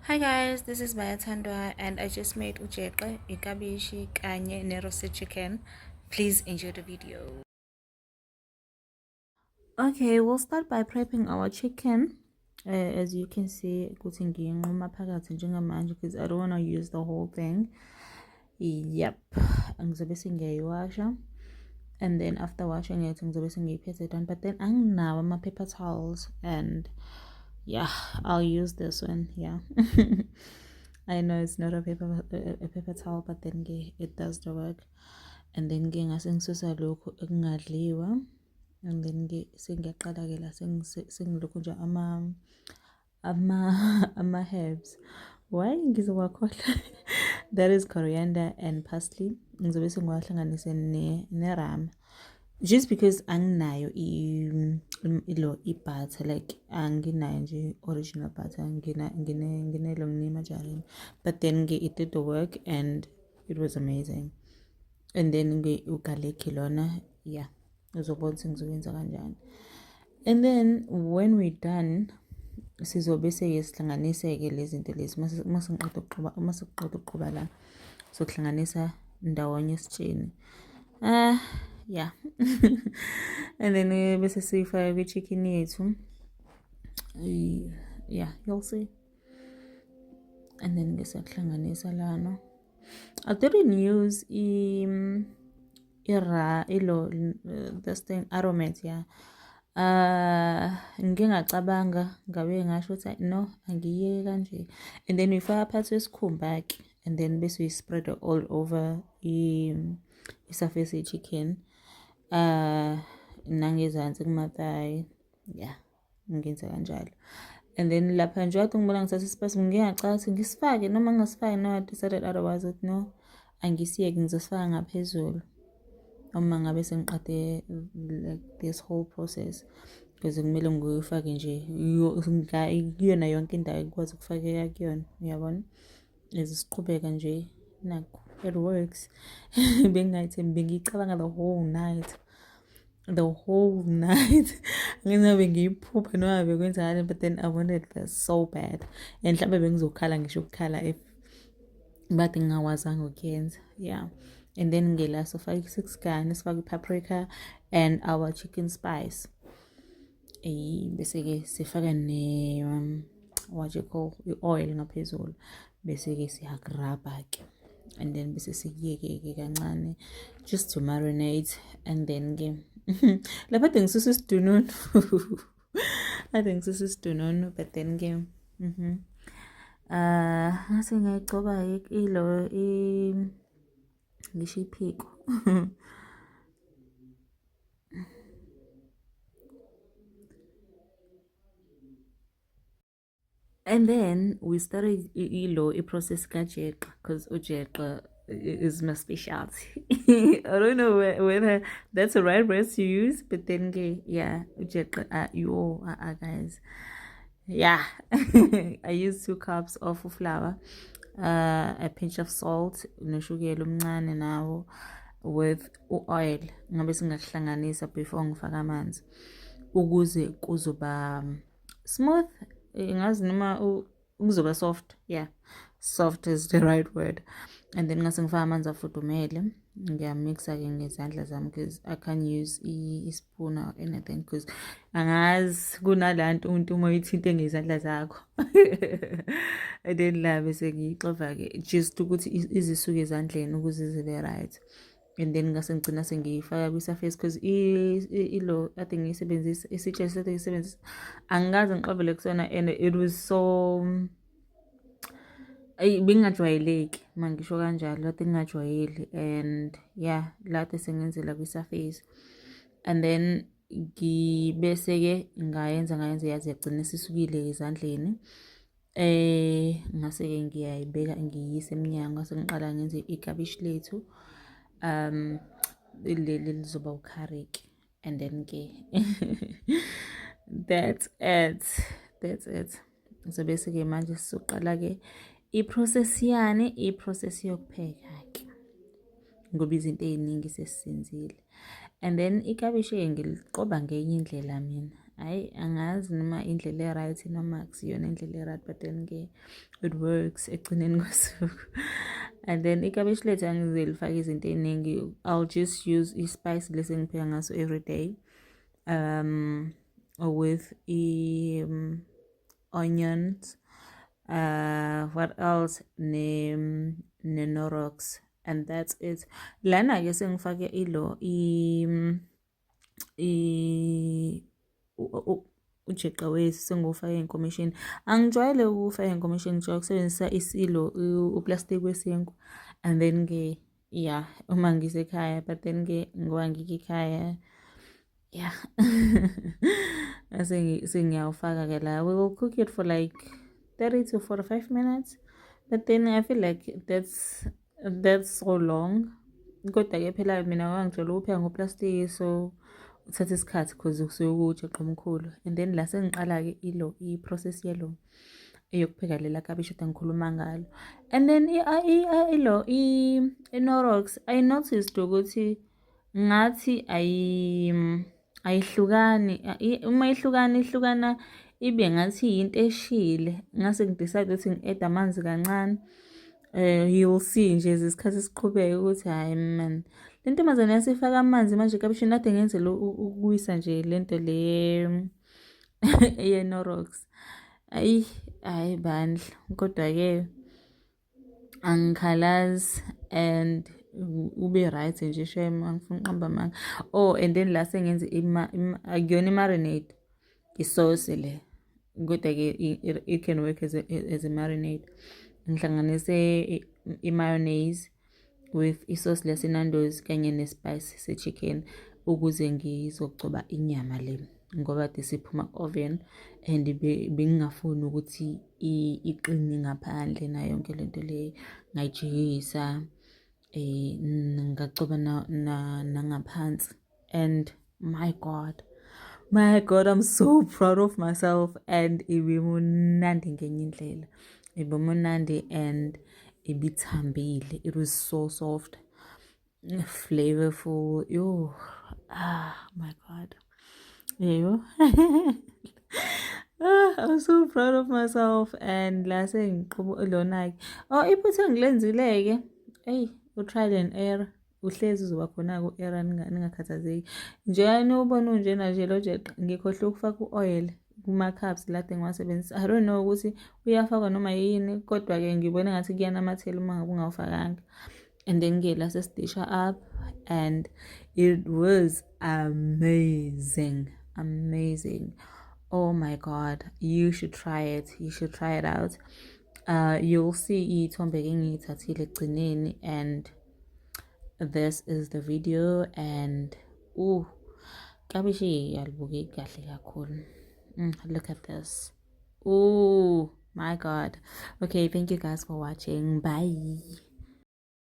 Hi guys, this is Bayatandwa and I just made ujeqe, ikabishi, kanye, roasted chicken. Please enjoy the video. Okay, we'll start by prepping our chicken. As you can see, because I don't want to use the whole thing. Yep. And then after washing it, it on. But then I'm now my paper towels and yeah, I'll use this one. Yeah. I know it's not a paper towel, but then it does the work. And then ngasengisusa lokhu ekungadliwa, and then sengiyaqala ke la sengilokhu nje ama herbs. Why ngizowakhohlwa? That is coriander and parsley. Ngizobe sengiwahlanganise ne-ram. Just because anginayo i-butter, like anginayo nje original butter, nginelo majarini. But then it did the work and it was amazing. And then ugarlic lona, yeah, uzobona sengizokwenza kanjani. And then when we're done, sizobe sesihlanganise-ke lezi zinto lezi masiqeda ukuqhuba la sokuhlanganisa ndawonye esitsheni. Yeah. And then bese siyifaka kwi-chicken yethu. Yeah, you'll see. And then ngisakuhlanganisa lana. I didn't use this thing aromat, yeah. Ngingacabanga ngabe ngasho ukuthi no, angiyeke kanje. And then uyifaka phakathi kwesikhumba ke, and then bese uyispread all over isafesi chicken. Nangezansi kumathayi, yeah, ngenza kanjalo. And then lapha nje wathi ngibona ngithatha isipasi ngingacala ngisifake noma ngingasifaki. No, I decided otherwise that no, angisiyeki, ngizosifaka ngaphezulu uma ngabe sengiqede like this whole process, because kumele ngiyifake nje kuyona yonke indawo ekwazi ukufakeka kuyona, uyabona. Siqhubeka nje nakho, it works. Bengicabanga the whole night ngizobe ngiyiphupha noma bekwenzakala, but then I wanted this so bad, and mhlawumbe bengizokhala ngisho ukukhala if but ngingawazanga ukuyenza. Yeah. And then ngela sofaka isikani, sifake paprika and our chicken spice. Bese ke sifaka what you call oil ngaphezulu, bese ke siyagraba ke, and then bese siyeke kancane just to marinate. And then ke lapha ngisusa isidununu. I think this is dununu, but then ke ngase ngayigcoba ilo ngisho iphiko. And then we started a process kajeqa, because ujeqa is my specialty. I don't know whether that's the right word to use, but then yeah, ujeqa guys. Yeah. I use 2 cups of flour, a pinch of salt, noshukela omncane nawo, with oil. Ngabe singakuhlanganisa before ngifaka amanzi ukuze kuzoba smooth. Ingazi noma kuzoba soft. Yeah, soft is the right word. And then ngase ngifaka amanzi afudumele, ngiyamixa ke ngezandla zami, because I can't use a spoon or anything, because angazi kunalanto umuntu uma uyithinte ngezandla zakho. And then la bese ngiyixova ke just ukuthi izisuke ezandleni ukuze zibe right. And then ngase ngicina sengiyifaka kwi-surface, because ilo I think ngiyisebenzisa isitsha sisebenzisa angikaze ngiqobele kusona, and it was so bengajwayeleki mangisho kanjalo, lati ngingajwayeli. And yeah, lati sengenzela kwi-surface, and then bese ke ngayenza yazi yagcina sisukile ezandleni. Ngase ke ngiyayibeka ngiyise emnyango, ngase ngiqala ngenze ikabishi lethu lizoba ukhari ke. And then ke that's it. So bese ke manje sizoqala ke i-process yokupheka ke, ngoba izinto eziningi sesizenzile. And then ikabishi ngiliqoba ngenye indlela mina, hayi angazi noma indlela e-right noma akusiyona indlela e-right, but then ke it works ekugcineni kosuku. And then ikabishi lethu angizilifaka izinto ey'ningi. I'll just use i-spice lesi engipheka ngaso every day with onions, what else, ne-Knorrox, and that's it. Lana ke sengifake ujeqa wethu sengiwufake ey'nkomishini. Angijwayele ukuwufaka ey'nkomishini, ngijwayele ukusebenzisa isilo, uplastic wesinkwa. And then ke yeah, uma ngisekhaya, but then ke ngoba ngikho ekhaya, yeah. Sengiyawufaka ke la. We will cook it for like 30 to 45 minutes, but then I feel like that's so long. Kodwa ke phela mina ngangijwayele ukupheka ngoplastic, so uthatha isikhathi because kusuke kuwujeqa omkhulu. And then la sengiqala-ke i-process yelo eyokupheka lela kabishi kodwa ngikhuluma ngalo. And then i-Knorrox, I noticed ukuthi ngathi ayihlukani. Uma ihlukana ibe ngathi into eshile. Ngase ngidecide ukuthi ngi-add amanzi kancane. You'll see nje isikhathi siqhubeka ukuthi hayi man, le ntombazane yasifaka amanzi manje ekabishini kade ngenzela ukuwisa nje lento le ye-Knorrox. Hayi bandla, kodwa ke angikhalazi and ube right nje shame, angifuni uqamba amanga. Oh, and then la sengenza akuyona i-marinade, i-sauce le, kodwa ke it can work as a marinade. Ngihlanganise i-mayonnaise with i-sauce lesinando's kanye nespice se-chicken ukuze ngizogcoba inyama le, ngoba disiphuma ku-oven and bengingafuni ukuthi iqine ngaphandle na yonke lento le, ngayijikisa ngagcoba nangaphansi. And my God, I'm so proud of myself. And ibimunandi ngenye indlela, ibimunandi and ibithambile. It was so soft, flavorful. My God, yeah. I'm so proud of myself. And la sengiqhubulona ke, iphutha engilenzile-ke, u-trial and error, uhlezi uzoba khona ku-error, ningakhathazeki. Njani ubona unjena nje lo jeqa, ngikhohle ukufaka u-oil kuma-cups lade ngiwasebenzisa. I don't know ukuthi uyafakwa noma yini, kodwa ke ngibona ngathi kuyanamathela uma ngabe ungawufakanga. And then ke la sesidisha up and it was amazing. Oh my God, you should try it. You should try it out. You'll see iy'thombe ke ngiyithathile ekugcineni, and this is the video. And kabishi alibukeki kahle kakhulu. Look at this. Oh my God. Okay, thank you guys for watching. Bye.